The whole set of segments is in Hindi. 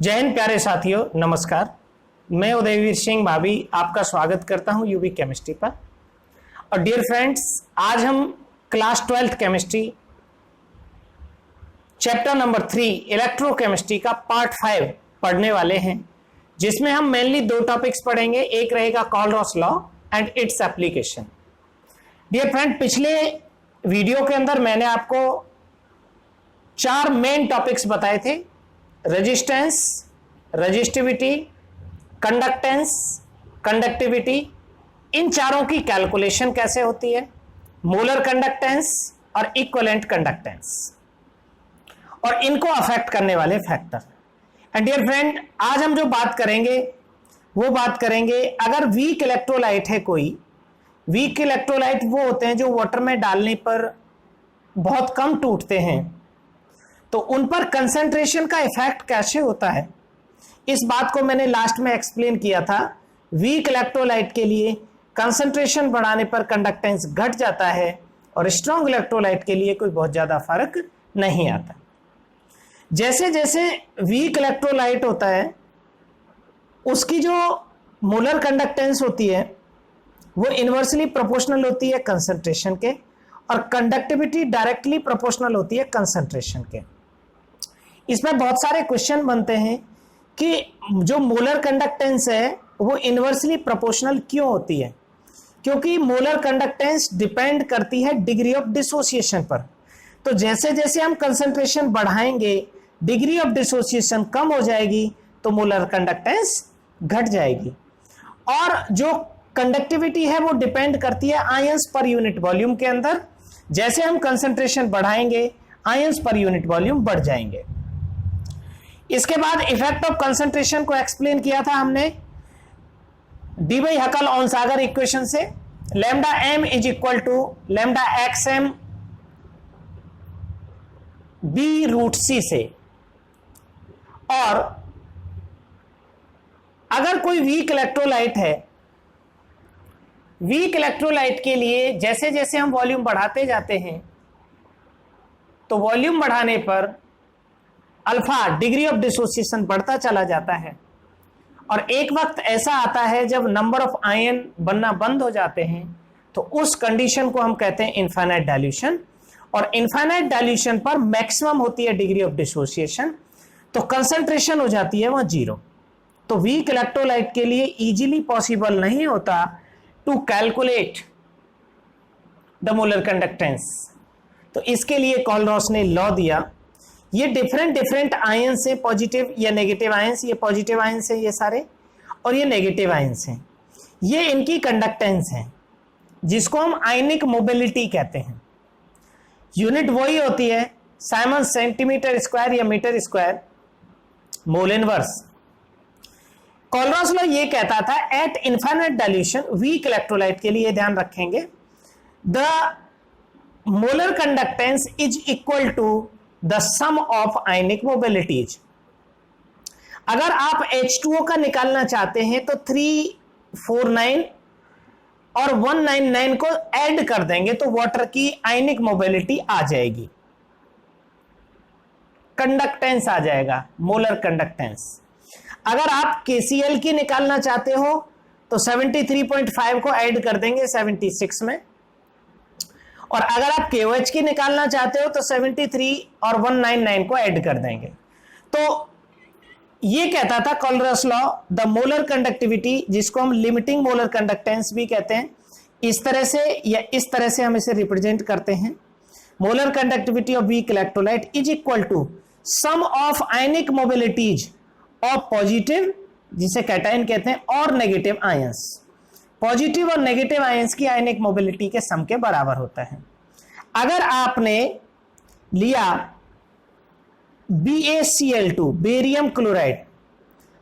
जय हिंद प्यारे साथियों, नमस्कार। मैं उदयवीर सिंह भाभी आपका स्वागत करता हूं यूबी केमिस्ट्री पर। और डियर फ्रेंड्स, आज हम class 12th chemistry chapter number 3 electrochemistry का पार्ट 5 पढ़ने वाले हैं, जिसमें हम मेनली दो टॉपिक्स पढ़ेंगे। एक रहेगा Kohlrausch law and its application. Dear friend, पिछले वीडियो के अंदर मैंने आपको 4 मेन टॉपिक्स बताए थे: रेजिस्टेंस, रेजिस्टिविटी, कंडक्टेंस, कंडक्टिविटी। इन चारों की कैलकुलेशन कैसे होती है, मोलर कंडक्टेंस और इक्विवेलेंट कंडक्टेंस, और इनको अफेक्ट करने वाले फैक्टर। एंड डियर फ्रेंड, आज हम जो बात करेंगे वो बात करेंगे, अगर वीक इलेक्ट्रोलाइट है कोई, वीक इलेक्ट्रोलाइट वो होते हैं जो वाटर में डालने पर बहुत कम टूटते हैं, तो उन पर कंसंट्रेशन का इफेक्ट कैसे होता है, इस बात को मैंने लास्ट में एक्सप्लेन किया था। वीक इलेक्ट्रोलाइट के लिए कंसंट्रेशन बढ़ाने पर कंडक्टेंस घट जाता है और स्ट्रॉन्ग इलेक्ट्रोलाइट के लिए कोई बहुत ज्यादा फर्क नहीं आता। जैसे जैसे वीक इलेक्ट्रोलाइट होता है, उसकी जो मोलर कंडक्टेंस होती है वो इनवर्सली प्रोपोर्शनल होती है कंसंट्रेशन के, और कंडक्टिविटी डायरेक्टली प्रोपोर्शनल होती है कंसंट्रेशन के। इसमें बहुत सारे क्वेश्चन बनते हैं कि जो मोलर कंडक्टेंस है वो इनवर्सली प्रोपोर्शनल क्यों होती है, क्योंकि मोलर कंडक्टेंस डिपेंड करती है डिग्री ऑफ डिसोसिएशन पर। तो जैसे जैसे हम कंसंट्रेशन बढ़ाएंगे, डिग्री ऑफ डिसोसिएशन कम हो जाएगी तो मोलर कंडक्टेंस घट जाएगी। और जो कंडक्टिविटी है वो डिपेंड करती है आयंस पर यूनिट वॉल्यूम के अंदर। जैसे हम कंसंट्रेशन बढ़ाएंगे, आयंस पर यूनिट वॉल्यूम बढ़ जाएंगे। इसके बाद इफेक्ट ऑफ कंसंट्रेशन को एक्सप्लेन किया था हमने Debye Huckel Onsager equation से। Lambda M is equal to lambda X M B root C से। और अगर कोई वीक इलेक्ट्रोलाइट है, वीक इलेक्ट्रोलाइट के लिए जैसे जैसे हम वॉल्यूम बढ़ाते जाते हैं, तो वॉल्यूम बढ़ाने पर अल्फा डिग्री ऑफ डिसोसिएशन बढ़ता चला जाता है, और एक वक्त ऐसा आता है जब नंबर ऑफ आयन बनना बंद हो जाते हैं, तो उस कंडीशन को हम कहते हैं इनफाइनाइट डाइल्यूशन। और इनफाइनाइट डाइल्यूशन पर मैक्सिमम होती है डिग्री ऑफ डिसोसिएशन, तो कंसंट्रेशन हो जाती है वह 0। तो वीक इलेक्ट्रोलाइट के लिए इजीली पॉसिबल नहीं होता to calculate the molar conductance. तो इसके लिए कोलरॉस ने लॉ दिया। ये डिफरेंट आयंस है, पॉजिटिव या नेगेटिव आयंस। ये पॉजिटिव आयंस है ये सारे, और ये नेगेटिव आयंस हैं। ये इनकी कंडक्टेंस है, जिसको हम आयनिक मोबिलिटी कहते हैं। यूनिट वही होती है साइमन सेंटीमीटर स्क्वायर या metre square mole inverse. Kohlrausch law ये कहता था at infinite dilution weak electrolyte के लिए ध्यान रखेंगे, the molar conductance is equal to the sum of ionic mobilities. अगर आप H2O का निकालना चाहते हैं तो 349 और 199 को ऐड कर देंगे तो वाटर की आयनिक मोबिलिटी आ जाएगी, कंडक्टेंस आ जाएगा, मोलर कंडक्टेंस। अगर आप KCl की निकालना चाहते हो तो 73.5 को ऐड कर देंगे 76 में, और अगर आप KOH की निकालना चाहते हो तो 73 और 199 को ऐड कर देंगे। तो ये कहता था कोलरॉस लॉ, द मोलर कंडक्टिविटी, जिसको हम लिमिटिंग मोलर कंडक्टेंस भी कहते हैं, इस तरह से या इस तरह से हम इसे रिप्रेजेंट करते हैं। Molar conductivity of weak electrolyte is equal to sum of ionic mobilities of positive, जिसे कैटायन कहते हैं, और नेगेटिव आयंस। पॉजिटिव और नेगेटिव आयंस की आयनिक मोबिलिटी के सम के बराबर होता है। अगर आपने लिया BaCl2 बेरियम क्लोराइड,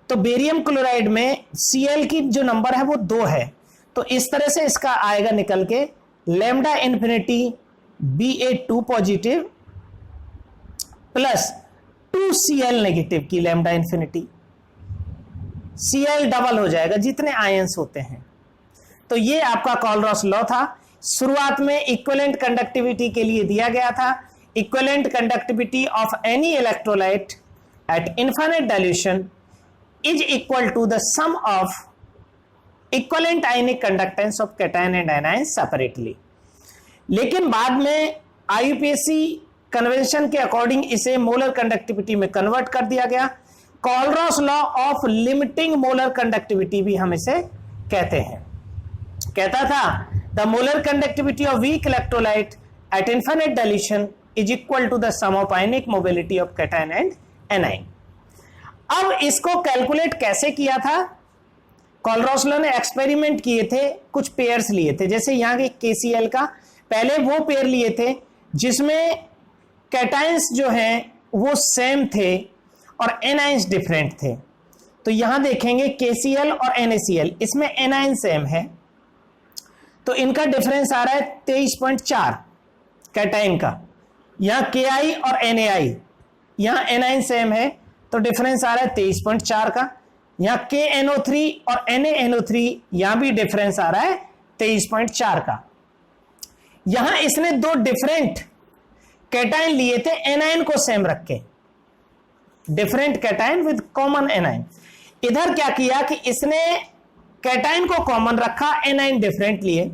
तो बेरियम क्लोराइड में Cl की जो नंबर है वो 2 है, तो इस तरह से इसका आएगा निकल के lambda infinity Ba2 positive plus 2Cl negative की लैम्डा इन्फिनिटी। Cl डबल हो जाएगा जितने आयंस होते हैं। तो ये आपका कोलरॉस लॉ था। शुरुआत में इक्विवेलेंट कंडक्टिविटी के लिए दिया गया था, equivalent conductivity of any electrolyte at infinite dilution is equal to the sum of equivalent ionic conductance of cation and anions separately. लेकिन बाद में IUPAC कन्वेंशन के अकॉर्डिंग इसे मोलर कंडक्टिविटी में कन्वर्ट कर दिया गया. Kohlrausch law of limiting molar conductivity भी हम इसे कहते हैं. कहता था the molar conductivity of weak electrolyte at infinite dilution is equal to the sum of ionic mobility of cation and anion. अब इसको कैलकुलेट कैसे किया था? कॉलरॉस लॉ ने एक्सपेरिमेंट किए थे, कुछ पेयर्स लिए थे. जैसे यहां के KCl का पहले वो पेयर लिए थे जिसमें कैटायंस जो हैं वो सेम थे और एनाइंस डिफरेंट थे. तो यहां देखेंगे KCl और NaCl, इसमें एनाइन सेम है तो इनका डिफरेंस आ रहा है 23.4 कैटाइन का. यहां Ki और NaI, यहां एनाइन सेम है तो डिफरेंस आ रहा है 23.4 का. यहां KNO3 और NaNO3 यहां भी डिफरेंस आ रहा है 23.4 का. यहां इसने दो डिफरेंट कैटाइन लिए थे एनाइन को सेम रख के, different cation with common A9. इधर क्या किया कि इसने कैटाइन को कॉमन रखा, एनाइन डिफरेंट लिए.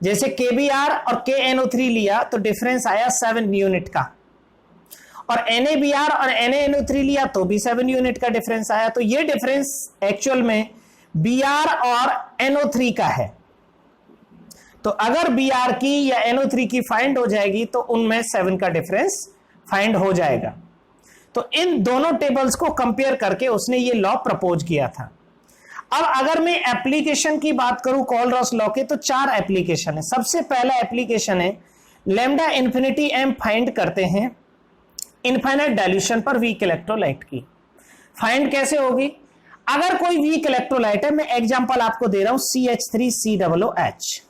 जैसे KBr और KNO3 लिया तो डिफरेंस आया 7 यूनिट का, और NaBr और NaNO3 लिया तो भी 7 यूनिट का डिफरेंस आया. तो ये डिफरेंस एक्चुअल में Br और NO3 का है. तो अगर Br की या NO3 की फाइंड हो जाएगी तो उनमें 7 का डिफरेंस फाइंड हो जाएगा. तो इन दोनों टेबल्स को कंपेयर करके उसने ये लॉ प्रपोज किया था. अब अगर मैं एप्लीकेशन की बात करूं कॉलरॉस लॉ के, तो 4 एप्लीकेशन है. सबसे पहला एप्लीकेशन है लैम्डा इन्फिनिटी m फाइंड करते हैं इनफाइनाइट डाइल्यूशन पर वीक इलेक्ट्रोलाइट की. फाइंड कैसे होगी? अगर कोई वीक इलेक्ट्रोलाइट है, मैं एग्जांपल आपको दे रहा हूं CH3COOH.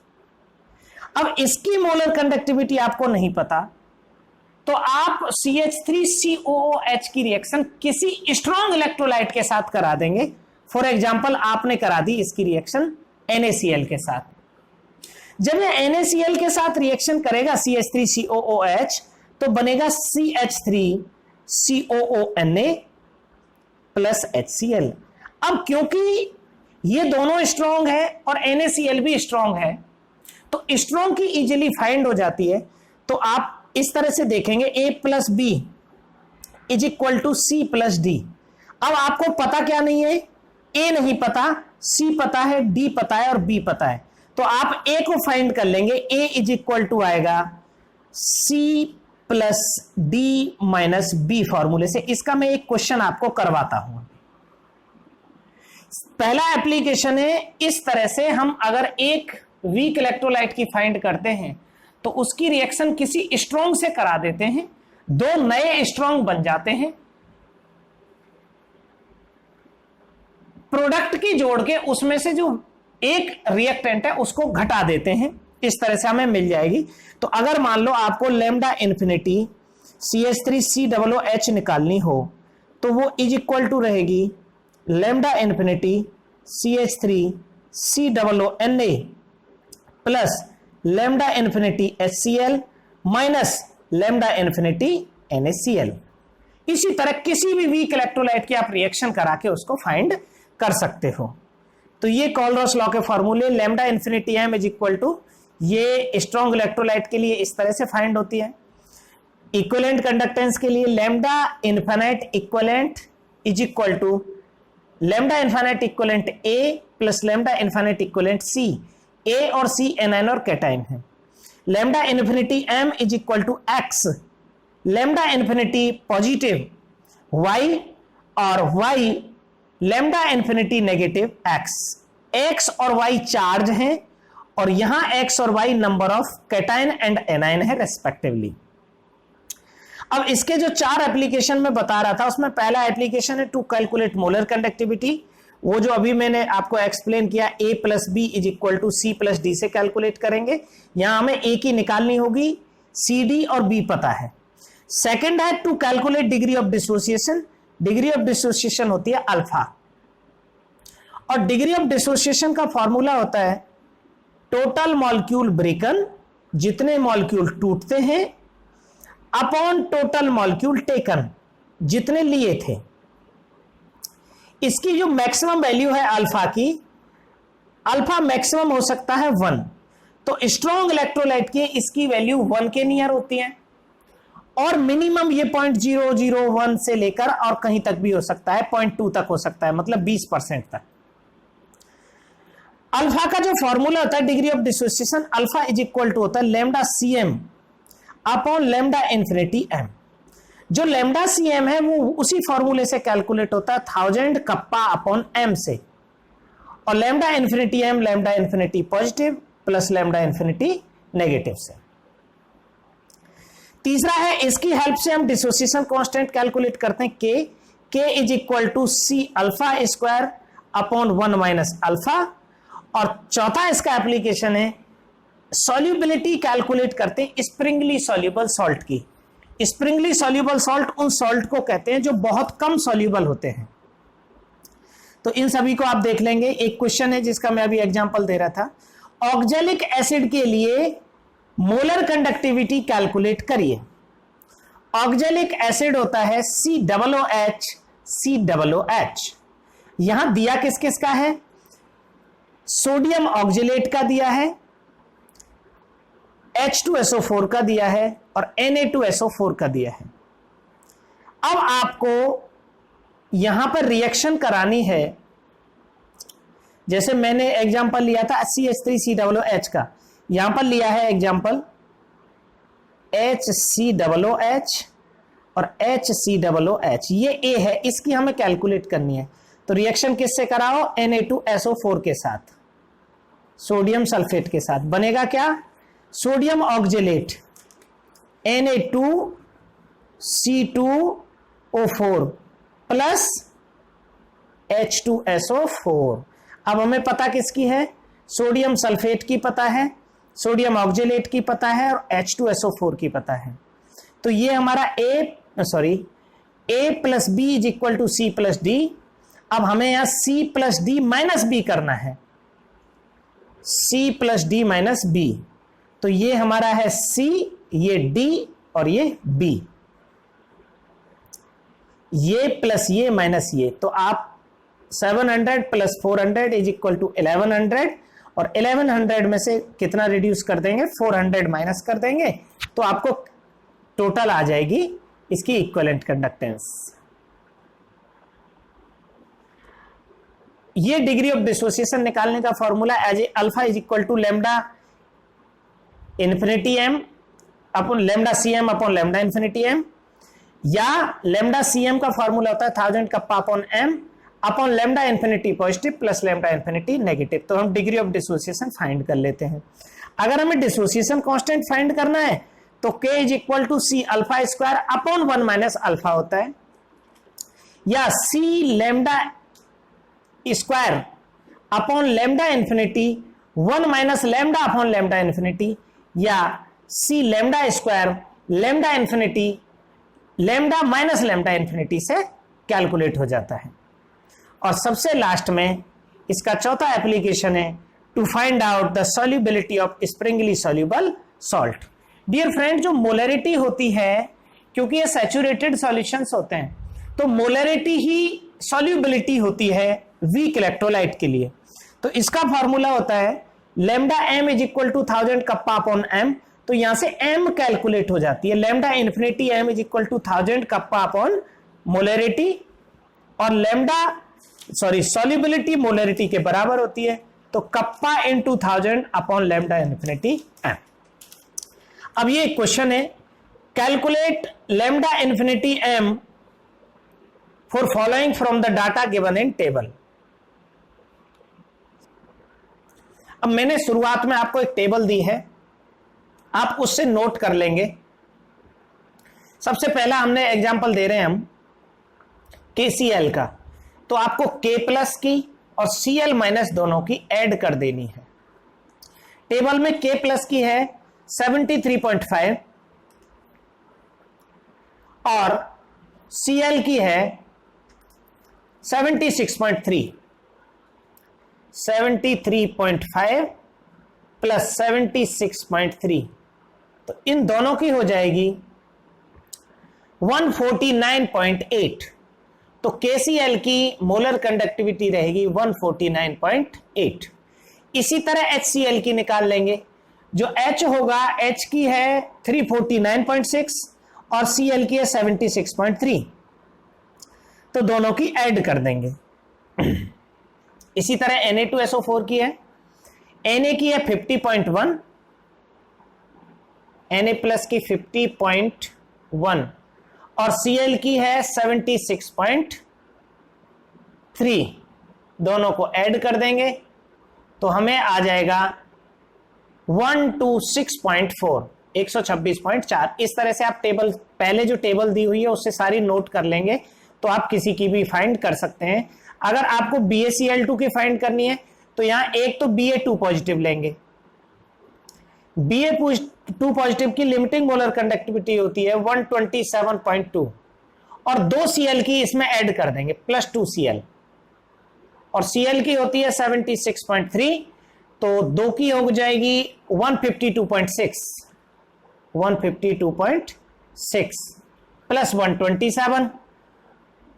अब इसकी मोलर कंडक्टिविटी आपको नहीं पता तो आप CH3COOH की रिएक्शन किसी स्ट्रॉन्ग इलेक्ट्रोलाइट के साथ करा देंगे. फॉर एग्जांपल आपने करा दी इसकी रिएक्शन NaCl के साथ. जब ये NaCl के साथ रिएक्शन करेगा CH3COOH तो बनेगा CH3COONA प्लस HCl. अब क्योंकि ये दोनों स्ट्रॉन्ग है और NaCl भी स्ट्रॉन्ग है तो स्ट्रॉन्ग की इजीली फाइंड हो जाती है. तो आप इस तरह से देखेंगे A plus B is equal to C plus D. अब आपको पता क्या नहीं है? A नहीं पता, C पता है, D पता है और B पता है. तो आप A को फाइंड कर लेंगे. A इज इक्वल टू आएगा C plus D minus B फॉर्मूले से. इसका मैं एक क्वेश्चन आपको करवाता हूं. पहला एप्लीकेशन है, इस तरह से हम अगर एक वीक इलेक्ट्रोलाइट की फाइंड करते हैं तो उसकी रिएक्शन किसी स्ट्रॉन्ग से करा देते हैं, दो नए स्ट्रॉन्ग बन जाते हैं, प्रोडक्ट की जोड़ के उसमें से जो एक रिएक्टेंट है उसको घटा देते हैं. इस तरह से हमें मिल जाएगी. तो अगर मान लो आपको लैम्डा इन्फिनिटी CH3COOH निकालनी हो तो वो इज इक्वल टू रहेगी lambda infinity CH3COONA plus lambda infinity HCl minus lambda infinity NaCl. इसी तरह किसी भी वीक इलेक्ट्रोलाइट की आप रिएक्शन करा के उसको फाइंड कर सकते हो. तो ये कॉलरॉस लॉ के फॉर्मूले lambda infinity m is equal to, ये स्ट्रॉन्ग इलेक्ट्रोलाइट के लिए इस तरह से फाइंड होती है. इक्विवेलेंट कंडक्टेंस के लिए lambda infinite equivalent is equal to lambda infinite equivalent A plus lambda infinite equivalent C. A और C एनाइन और कैटाइन है. Lambda infinity m is equal to x, lambda infinity positive y और y lambda infinity negative x. x और y चार्ज हैं और यहां x और y number of cation and anion है रेस्पेक्टिवली. अब इसके जो 4 एप्लीकेशन में बता रहा था उसमें पहला एप्लीकेशन है टू कैलकुलेट मोलर कंडक्टिविटी. वो जो अभी मैंने आपको एक्सप्लेन किया A plus B is equal to C plus D से कैलकुलेट करेंगे. यहां हमें A की निकालनी होगी, CD और B पता है. सेकेंड है to calculate degree of dissociation. Degree of dissociation होती है अल्फा और डिग्री ऑफ डिसोसिएशन का फॉर्मूला होता है टोटल मॉलिक्यूल ब्रेकन, जितने मॉलिक्यूल टूटते हैं, अपॉन टोटल मॉलिक्यूल टेकन, जितने लिए थे. इसकी जो मैक्सिमम वैल्यू है अल्फा की, अल्फा मैक्सिमम हो सकता है 1, तो स्ट्रॉन्ग इलेक्ट्रोलाइट की इसकी वैल्यू 1 के नियर होती है, और मिनिमम ये 0.001 से लेकर और कहीं तक भी हो सकता है 0.2 तक हो सकता है, मतलब 20% तक। अल्फा का जो फॉर्मूला होता है degree of dissociation, alpha is equal to होता है lambda CM upon lambda infinity M। जो लैम्डा CM है वो उसी फॉर्मूले से कैलकुलेट होता है 1000 कप्पा अपॉन M से, और lambda infinity M lambda infinity positive plus lambda infinity negative से। तीसरा है, इसकी हेल्प से हम डिसोसिएशन कांस्टेंट कैलकुलेट करते हैं K is equal to C alpha square upon 1 minus alpha. और चौथा इसका एप्लीकेशन है, सॉल्युबिलिटी कैलकुलेट करते हैं स्प्रिंगली सॉल्युबल सॉल्ट की। स्प्रिंगली सॉल्युबल सॉल्ट उन सॉल्ट को कहते हैं जो बहुत कम सॉल्युबल होते हैं। तो इन सभी को आप देख लेंगे। एक क्वेश्चन है जिसका मैं अभी एग्जांपल दे रहा था, ऑक्जेलिक एसिड के लिए मोलर कंडक्टिविटी कैलकुलेट करिए। ऑक्जेलिक एसिड होता है COOH। यहां दिया किस किस का है, सोडियम ऑक्जेलेट का दिया है, H2SO4 का दिया है और Na2SO4 का दिया है। अब आपको यहां पर रिएक्शन करानी है, जैसे मैंने एग्जांपल लिया था CH3COOH का, यहां पर लिया है एग्जांपल HCOOH और HCOOH, ये A है, इसकी हमें कैलकुलेट करनी है। तो रिएक्शन किससे कराओ, Na2SO4 के साथ, सोडियम सल्फेट के साथ। बनेगा क्या, sodium oxalate Na2C2O4 plus H2SO4। अब हमें पता किसकी है, सोडियम सल्फेट की पता है, सोडियम ऑक्जेलेट की पता है और H2SO4 की पता है। तो ये हमारा A plus B is equal to C plus D। अब हमें यहां C plus D minus B करना है, C plus D minus B। तो ये हमारा है C, ये D और ये B, ये प्लस ये माइनस ये। तो आप 700 प्लस 400 इज इक्वल टू 1100, और 1100 में से कितना रिड्यूस कर देंगे, 400 माइनस कर देंगे, तो आपको टोटल आ जाएगी इसकी इक्विवेलेंट कंडक्टेंस। ये डिग्री ऑफ डिसोसिएशन निकालने का formula as a alpha is equal to lambda infinity M upon lambda CM upon lambda infinity M, या लैम्डा CM का फॉर्मूला होता है 1000 kappa upon M upon lambda infinity positive plus lambda infinity negative. तो हम डिग्री ऑफ डिसोसिएशन फाइंड कर लेते हैं। अगर हमें डिसोसिएशन कांस्टेंट फाइंड करना है तो K is equal to C alpha square upon 1 minus alpha होता है, या C lambda square upon lambda infinity 1 minus lambda upon lambda infinity, या C lambda square lambda infinity lambda minus lambda infinity से कैलकुलेट हो जाता है। और सबसे लास्ट में इसका चौथा एप्लीकेशन है to find out the solubility of sparingly soluble salt. Dear friend, जो मोलरिटी होती है, क्योंकि ये सैचुरेटेड सॉल्यूशंस होते हैं, तो मोलरिटी ही सॉल्युबिलिटी होती है वीक इलेक्ट्रोलाइट के लिए। तो इसका फॉर्मूला होता है lambda M is equal to 1000 kappa upon M। तो यहां से M कैलकुलेट हो जाती है, lambda infinity M is equal to 1000 kappa upon molarity, और सॉल्युबिलिटी मोलरिटी के बराबर होती है, तो kappa into 1000 upon lambda infinity M। अब ये क्वेश्चन है, calculate lambda infinity M for following from the data given in table. अब मैंने शुरुआत में आपको एक टेबल दी है, आप उससे नोट कर लेंगे। सबसे पहला हमने एग्जांपल दे रहे हैं हम KCl का, तो आपको K प्लस की और Cl माइनस दोनों की ऐड कर देनी है। टेबल में K प्लस की है 73.5 और Cl की है 76.3, 73.5 प्लस 76.3, तो इन दोनों की हो जाएगी 149.8। तो KCl की मोलर कंडक्टिविटी रहेगी 149.8। इसी तरह HCl की निकाल लेंगे। जो H होगा, H की है 349.6 और Cl की है 76.3, तो दोनों की ऐड कर देंगे। इसी तरह Na2SO4 की है, Na की है 50.1, Na प्लस की 50.1 और Cl की है 76.3, दोनों को ऐड कर देंगे तो हमें आ जाएगा 126.4, 126.4। इस तरह से आप टेबल, पहले जो टेबल दी हुई है उससे सारी नोट कर लेंगे तो आप किसी की भी फाइंड कर सकते हैं। अगर आपको BaCl2 की फाइंड करनी है तो यहां एक तो Ba2 पॉजिटिव लेंगे। Ba2 पॉजिटिव की लिमिटिंग मोलर कंडक्टिविटी होती है 127.2 और 2 Cl की इसमें ऐड कर देंगे प्लस 2 Cl, और Cl की होती है 76.3, तो 2 की हो जाएगी 152.6 प्लस 127,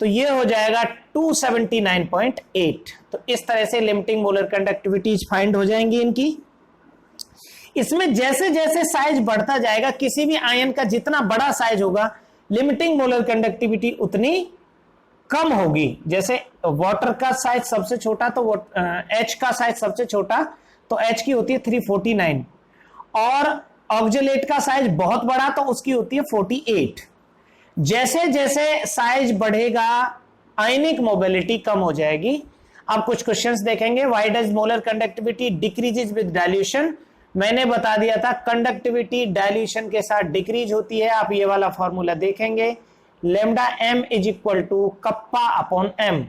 तो ये हो जाएगा 279.8। तो इस तरह से लिमिटिंग मोलर कंडक्टिविटीज फाइंड हो जाएंगी इनकी। इसमें जैसे जैसे साइज बढ़ता जाएगा, किसी भी आयन का जितना बड़ा साइज होगा लिमिटिंग मोलर कंडक्टिविटी उतनी कम होगी। जैसे वाटर का साइज सबसे छोटा तो H का साइज सबसे छोटा तो H की होती है 349 और ऑक्जेलेट का साइज बहुत बड़ा तो उसकी होती है 48। जैसे जैसे साइज बढ़ेगा आयनिक मोबिलिटी कम हो जाएगी। अब कुछ क्वेश्चंस देखेंगे। Why does molar conductivity decreases with dilution? मैंने बता दिया था कंडक्टिविटी डाइल्यूशन के साथ डिक्रीज होती है। आप ये वाला फॉर्मूला देखेंगे, lambda m is equal to kappa upon m।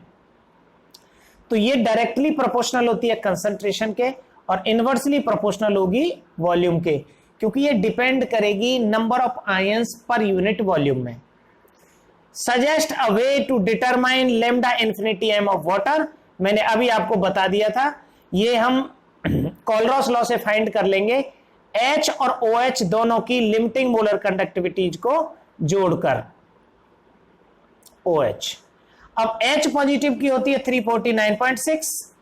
तो ये डायरेक्टली प्रोपोर्शनल होती है कंसंट्रेशन के और इनवर्सली प्रोपोर्शनल होगी वॉल्यूम के, क्योंकि ये डिपेंड करेगी number of ions per unit volume में। Suggest a way to determine lambda infinity m of water, मैंने अभी आपको बता दिया था। ये हम कोलरॉस लॉ से फाइंड कर लेंगे H और OH दोनों की लिमिटिंग मोलर कंडक्टिविटीज को जोड़कर। OH, अब H पॉजिटिव की होती है 349.6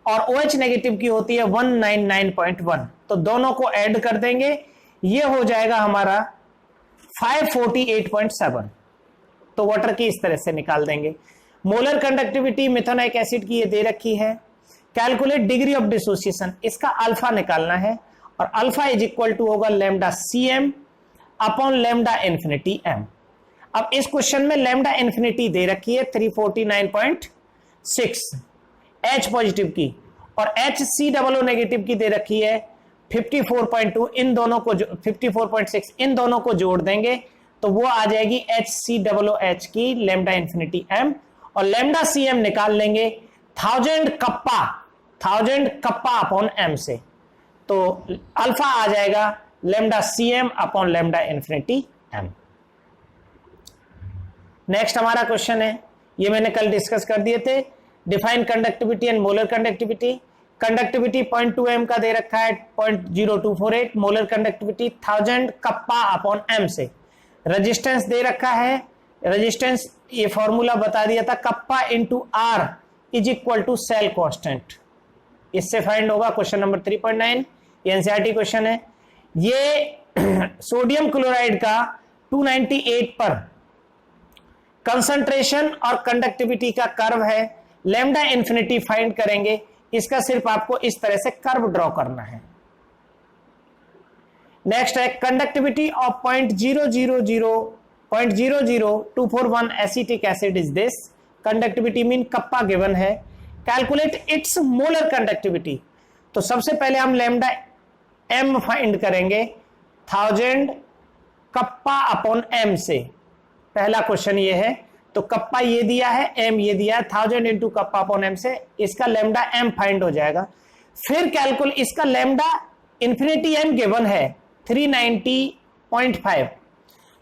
और OH नेगेटिव की होती है 199.1, तो दोनों को ऐड कर देंगे, ये हो जाएगा हमारा 548.7। तो वाटर की इस तरह से निकाल देंगे। मोलर कंडक्टिविटी मिथेनोइक एसिड की ये दे रखी है। कैलकुलेट डिग्री ऑफ डिसोसिएशन, इसका अल्फा निकालना है और अल्फा इज इक्वल टू होगा lambda CM upon lambda infinity m। अब इस क्वेश्चन में लेमडा इंफिनिटी दे रखी है 349.6 H पॉजिटिव की और HCOO नेगेटिव की दे रखी है 54.2। इन दोनों को 54.6 इन दोनों को जोड़ देंगे तो वो आ जाएगी HCOOH की लेमडा इंफिनिटी m और लेमडा CM निकाल लेंगे 1000 कप्पा अपॉन m से, तो अल्फा आ जाएगा lambda CM upon lambda infinity m। Next हमारा क्वेश्चन है, ये मैंने कल डिस्कस कर दिए थे। Define conductivity and molar conductivity. Conductivity 0.2 m का दे रखा है 0.0248, molar conductivity 1000 kappa upon m से। रेजिस्टेंस दे रखा है, रेजिस्टेंस ये फॉर्मूला बता दिया था, kappa into R is equal to cell constant. इससे फाइंड होगा क्वेश्चन नंबर 3.9, ये एनसीईआरटी क्वेश्चन है। ये सोडियम क्लोराइड का 298 पर कंसंट्रेशन और कंडक्टिविटी का कर्व है। लेमडा इंफिनिटी फाइंड करेंगे, इसका सिर्फ आपको इस तरह से कर्व ड्रॉ करना है। नेक्स्ट है conductivity of 0.000241 acetic acid is this. Conductivity mean kappa given है। कैलकुलेट इट्स मोलर कंडक्टिविटी, तो सबसे पहले हम लेमडा m फाइंड करेंगे 1000 कप्पा अपॉन m से। पहला क्वेश्चन ये है, तो कप्पा ये दिया है, m ये दिया है, 1000 इंटू कप्पा अपॉन m से इसका लेमडा m फाइंड हो जाएगा। फिर कैलकुलेट इसका लेमडा इंफिनिटी m गिवन है 390.5,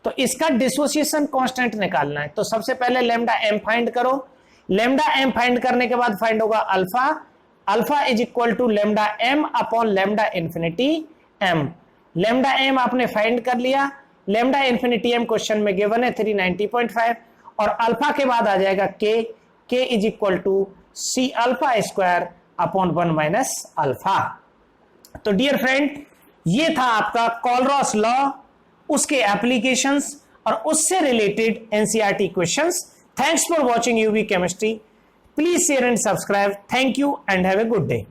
तो इसका डिसोसिएशन कांस्टेंट निकालना है। तो सबसे पहले लेमडा m फाइंड करो। लेमडा m फाइंड करने के बाद फाइंड होगा alpha. Alpha is equal to lambda m upon lambda infinity m। Lambda m आपने फाइंड कर लिया। लेमडा इंफिनिटी m क्वेश्चन में गिवन है 390.5 और अल्फा के बाद आ जाएगा K is equal to C alpha square upon 1 minus alpha. तो डियर फ्रेंड, ये था आपका कॉलरॉस लॉ, उसके एप्लीकेशंस और उससे related NCERT questions. Thanks for watching UV chemistry. Please share and subscribe. Thank you and have a good day.